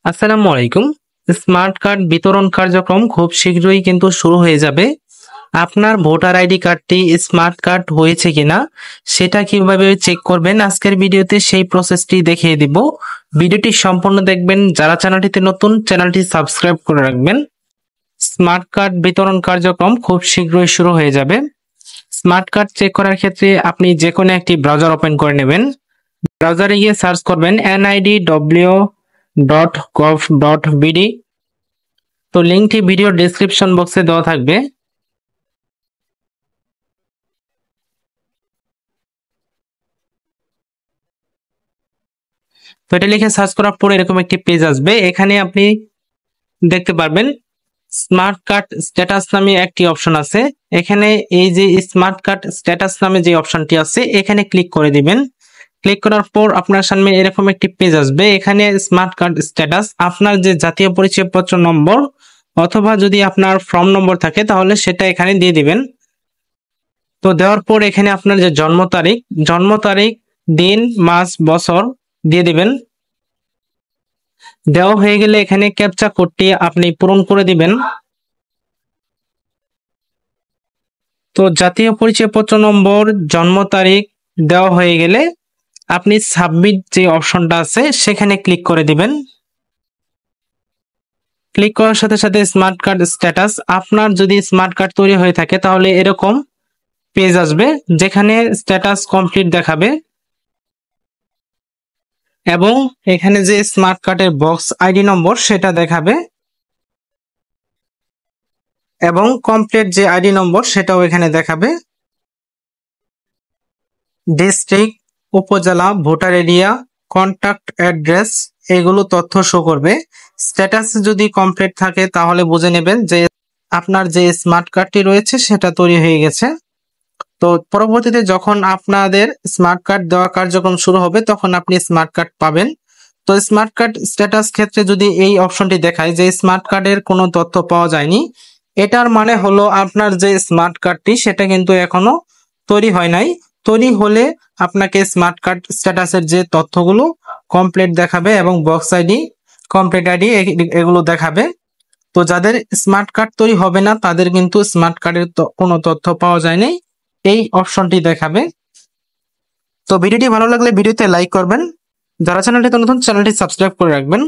আসসালামু আলাইকুম। Smart card বিতরণ কার্যক্রম খুব শীঘ্রই কিন্তু শুরু হয়ে যাবে। আপনার ভোটার আইডি কার্ডটি স্মার্ট কার্ড হয়েছে কিনা সেটা কিভাবে চেক করবেন আজকের ভিডিওতে সেই প্রসেসটি দেখিয়ে দিব। ভিডিওটি সম্পূর্ণ দেখবেন। যারা চ্যানেলটিতে নতুন, চ্যানেলটি সাবস্ক্রাইব করে রাখবেন। স্মার্ট কার্ড বিতরণ কার্যক্রম খুব শীঘ্রই শুরু হয়ে যাবে। স্মার্ট কার্ড চেক করার ক্ষেত্রে আপনি যে কোনো একটি ব্রাউজার ওপেন করে নেবেন। ব্রাউজারে গিয়ে সার্চ করবেন nidw.gov.bd। তো লিঙ্কটি ভিডিও ডেসক্রিপশন বক্সে দেওয়া থাকবে। তো এটা লিখে সার্চ করার পরে এরকম একটি পেজ আসবে। এখানে আপনি দেখতে পারবেন স্মার্ট কার্ড স্ট্যাটাস নামে একটি অপশন আছে। এখানে এই যে স্মার্ট কার্ড স্ট্যাটাস নামে যে অপশনটি আছে এখানে ক্লিক করে দিবেন। ক্লিক করার পর আপনার সামনে এরকম একটি পেজ আসবে। এখানে স্মার্ট কার্ড স্ট্যাটাস আপনার যে জাতীয় পরিচয়পত্র নম্বর অথবা যদি আপনার ফর্ম নম্বর থাকে তাহলে সেটা এখানে দিয়ে দিবেন। তো দেওয়ার পর এখানে আপনার যে জন্ম তারিখ, দিন, মাস, বছর দিয়ে দিবেন। দেওয়া হয়ে গেলে এখানে ক্যাপচা কোডটি আপনি পূরণ করে দিবেন। তো জাতীয় পরিচয়পত্র নম্বর, জন্ম তারিখ দেওয়া হয়ে গেলে আপনি সাবমিট যে অপশনটা আছে সেখানে ক্লিক করে দিবেন। ক্লিক করার সাথে সাথে স্মার্ট কার্ড স্ট্যাটাস, আপনার যদি স্মার্ট কার্ড তৈরি হয়ে থাকে তাহলে এরকম পেজ আসবে যেখানে স্ট্যাটাস কমপ্লিট দেখাবে এবং এখানে যে স্মার্ট কার্ডের বক্স আইডি নম্বর সেটা দেখাবে এবং কমপ্লিট যে আইডি নম্বর সেটাও এখানে দেখাবে। ডিস্ট্রিক্ট, উপজেলা, ভোটার এরিয়া, কন্ট্যাক্ট অ্যাড্রেস এগুলো তথ্য শো করবে। স্ট্যাটাস যদি কমপ্লিট থাকে তাহলে বুঝে নেবেন যে আপনার যে স্মার্ট কার্ডটি রয়েছে সেটা তৈরি হয়ে গেছে। তো পরবর্তীতে যখন আপনাদের স্মার্ট কার্ড দেওয়া কার্যক্রম শুরু হবে তখন আপনি স্মার্ট কার্ড পাবেন। তো স্মার্ট কার্ড স্ট্যাটাস ক্ষেত্রে যদি এই অপশনটি দেখায় যে স্মার্ট কার্ডের কোনো তথ্য পাওয়া যায়নি, এটার মানে হলো আপনার যে স্মার্ট কার্ডটি সেটা কিন্তু এখনো তৈরি হয় নাই। তৈরি হলে আপনাকে স্মার্ট কার্ড স্ট্যাটাসের যে তথ্যগুলো কমপ্লিট দেখাবে এবং বক্স আইডি, কমপ্লিট আইডি এগুলো দেখাবে। তো যাদের স্মার্ট কার্ড তৈরি হবে না তাদের কিন্তু স্মার্ট কার্ডের কোনো তথ্য পাওয়া যায়নি, এই অপশনটি দেখাবে। তো ভিডিওটি ভালো লাগলে ভিডিওতে লাইক করবেন। যারা চ্যানেলটিতে নতুন, চ্যানেলটি সাবস্ক্রাইব করে রাখবেন।